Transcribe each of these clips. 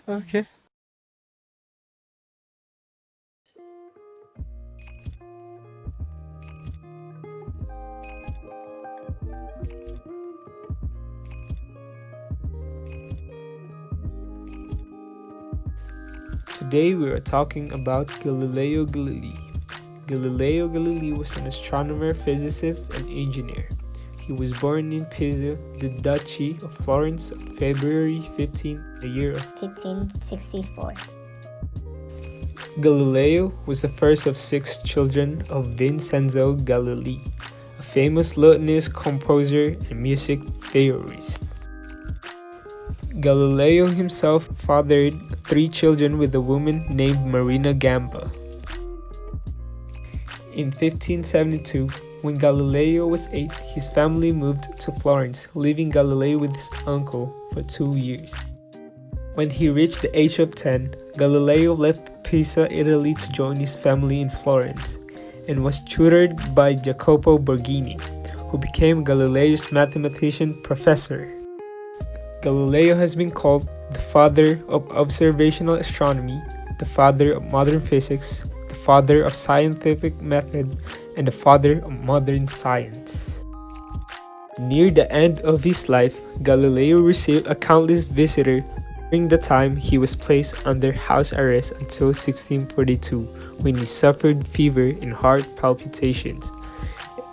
Okay. Today we are talking about Galileo Galilei. Galileo Galilei was an astronomer, physicist, and engineer. He was born in Pisa, the Duchy of Florence, on February 15, the year of 1564. Galileo was the first of 6 children of Vincenzo Galilei, a famous Latinist composer and music theorist. Galileo himself fathered 3 children with a woman named Marina Gamba. In 1572, when Galileo was 8, his family moved to Florence, leaving Galileo with his uncle for 2 years. When he reached the age of 10, Galileo left Pisa, Italy to join his family in Florence, and was tutored by Jacopo Borghini, who became Galileo's mathematician professor. Galileo has been called the father of observational astronomy, the father of modern physics, the father of scientific method, and the father of modern science. Near the end of his life, Galileo received a countless visitor during the time he was placed under house arrest until 1642, when he suffered fever and heart palpitations.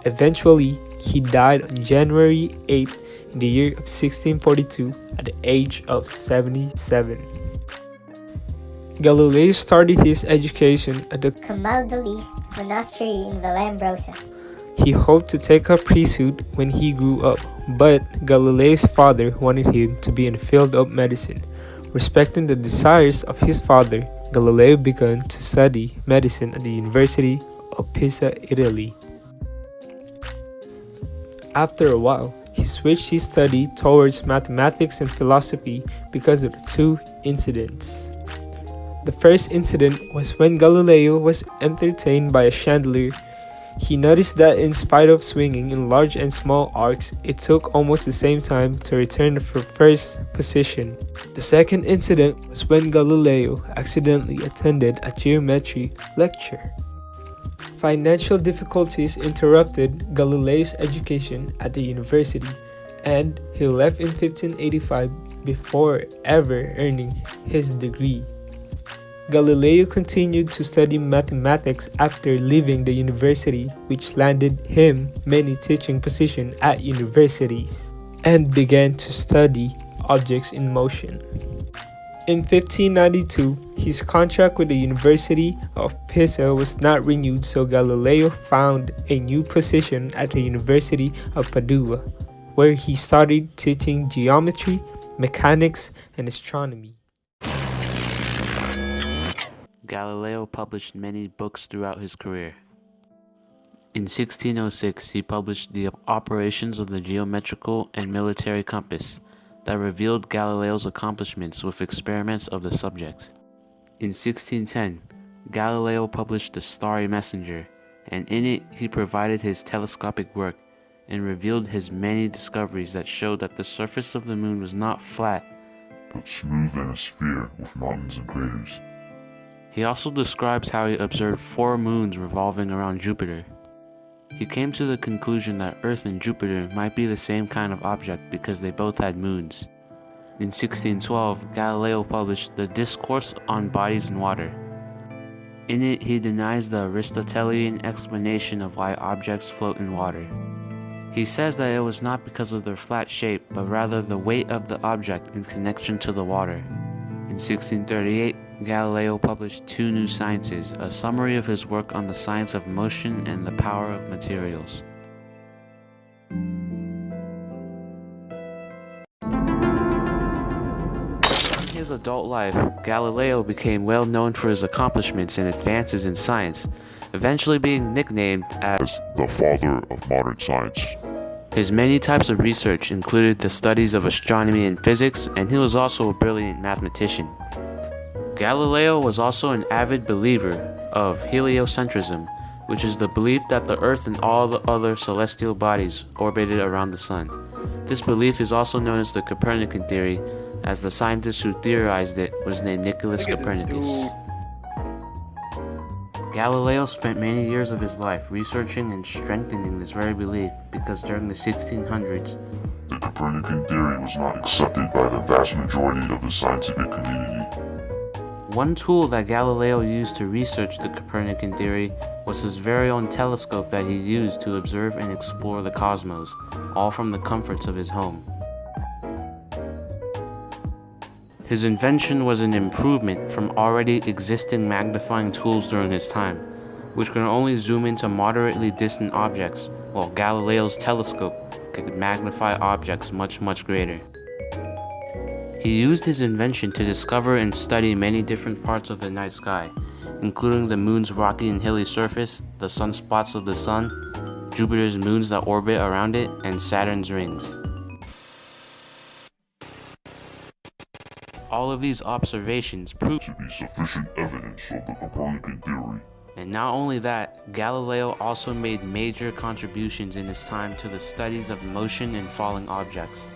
Eventually, he died on January 8 in the year of 1642 at the age of 77. Galileo started his education at the Camaldolese Monastery in Vallambrosa. He hoped to take up priesthood when he grew up, but Galileo's father wanted him to be in the field of medicine. Respecting the desires of his father, Galileo began to study medicine at the University of Pisa, Italy. After a while, he switched his study towards mathematics and philosophy because of the 2 incidents. The first incident was when Galileo was entertained by a chandelier. He noticed that in spite of swinging in large and small arcs, it took almost the same time to return to first position. The second incident was when Galileo accidentally attended a geometry lecture. Financial difficulties interrupted Galileo's education at the university, and he left in 1585 before ever earning his degree. Galileo continued to study mathematics after leaving the university, which landed him many teaching positions at universities, and began to study objects in motion. In 1592, his contract with the University of Pisa was not renewed, so Galileo found a new position at the University of Padua, where he started teaching geometry, mechanics, and astronomy. Galileo published many books throughout his career. In 1606, he published The Operations of the Geometrical and Military Compass, that revealed Galileo's accomplishments with experiments of the subject. In 1610, Galileo published The Starry Messenger, and in it he provided his telescopic work and revealed his many discoveries that showed that the surface of the moon was not flat, but smooth and a sphere with mountains and craters. He also describes how he observed 4 moons revolving around Jupiter. He came to the conclusion that Earth and Jupiter might be the same kind of object because they both had moons. In 1612, Galileo published The Discourse on Bodies in Water. In it, he denies the Aristotelian explanation of why objects float in water. He says that it was not because of their flat shape, but rather the weight of the object in connection to the water. In 1638, Galileo published 2 new sciences, a summary of his work on the science of motion and the power of materials. In his adult life, Galileo became well known for his accomplishments and advances in science, eventually being nicknamed as the father of modern science. His many types of research included the studies of astronomy and physics, and he was also a brilliant mathematician. Galileo was also an avid believer of heliocentrism, which is the belief that the Earth and all the other celestial bodies orbited around the Sun. This belief is also known as the Copernican theory, as the scientist who theorized it was named Nicholas Copernicus. Galileo spent many years of his life researching and strengthening this very belief because during the 1600s, The Copernican theory was not accepted by the vast majority of the scientific community. one tool that Galileo used to research the Copernican theory was his very own telescope that he used to observe and explore the cosmos, all from the comforts of his home. His invention was an improvement from already existing magnifying tools during his time, which could only zoom into moderately distant objects, while Galileo's telescope could magnify objects much greater. He used his invention to discover and study many different parts of the night sky, including the moon's rocky and hilly surface, the sunspots of the sun, Jupiter's moons that orbit around it, and Saturn's rings. All of these observations prove To be sufficient evidence of the Copernican theory. And not only that, Galileo also made major contributions in his time to the studies of motion and falling objects.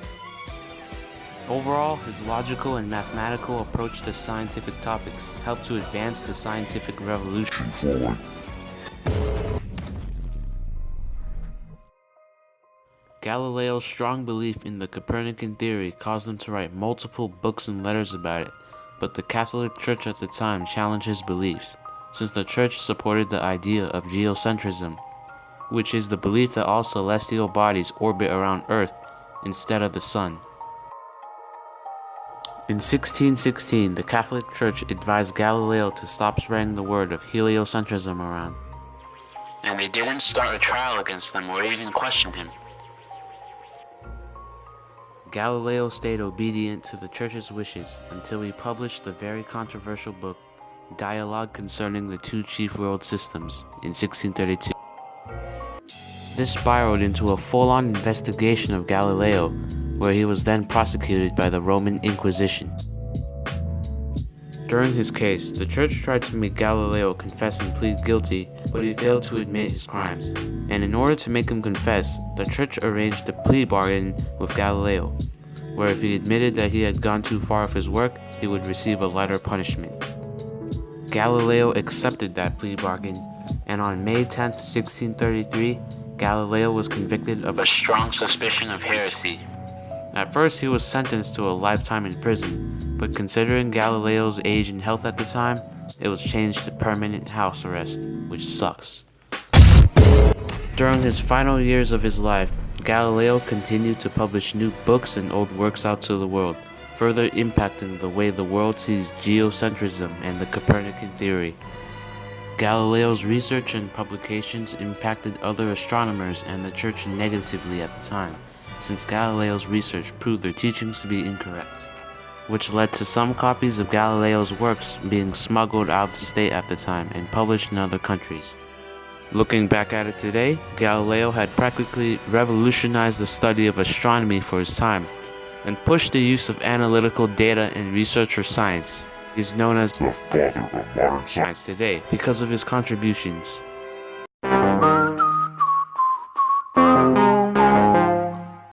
Overall, his logical and mathematical approach to scientific topics helped to advance the scientific revolution Forward. Galileo's strong belief in the Copernican theory caused him to write multiple books and letters about it, but the Catholic Church at the time challenged his beliefs, since the Church supported the idea of geocentrism, which is the belief that all celestial bodies orbit around Earth instead of the Sun. In 1616, the Catholic Church advised Galileo to stop spreading the word of heliocentrism around, and they didn't start a trial against him or even question him. Galileo stayed obedient to the Church's wishes until he published the very controversial book, Dialogue Concerning the Two Chief World Systems, in 1632. This spiraled into a full-on investigation of Galileo, where he was then prosecuted by the Roman Inquisition. During his case, the Church tried to make Galileo confess and plead guilty, but he failed to admit his crimes, and in order to make him confess, the Church arranged a plea bargain with Galileo, where if he admitted that he had gone too far with his work, he would receive a lighter punishment. Galileo accepted that plea bargain, and on May 10, 1633, Galileo was convicted of a strong suspicion of heresy. At first, he was sentenced to a lifetime in prison, but considering Galileo's age and health at the time, it was changed to permanent house arrest, which sucks. During his final years of his life, Galileo continued to publish new books and old works out to the world, further impacting the way the world sees geocentrism and the Copernican theory. Galileo's research and publications impacted other astronomers and the Church negatively at the time, since Galileo's research proved their teachings to be incorrect, which led to some copies of Galileo's works being smuggled out of state at the time and published in other countries. Looking back at it today, Galileo had practically revolutionized the study of astronomy for his time, and pushed the use of analytical data and research for science. He is known as The father of modern science. science today because of his contributions.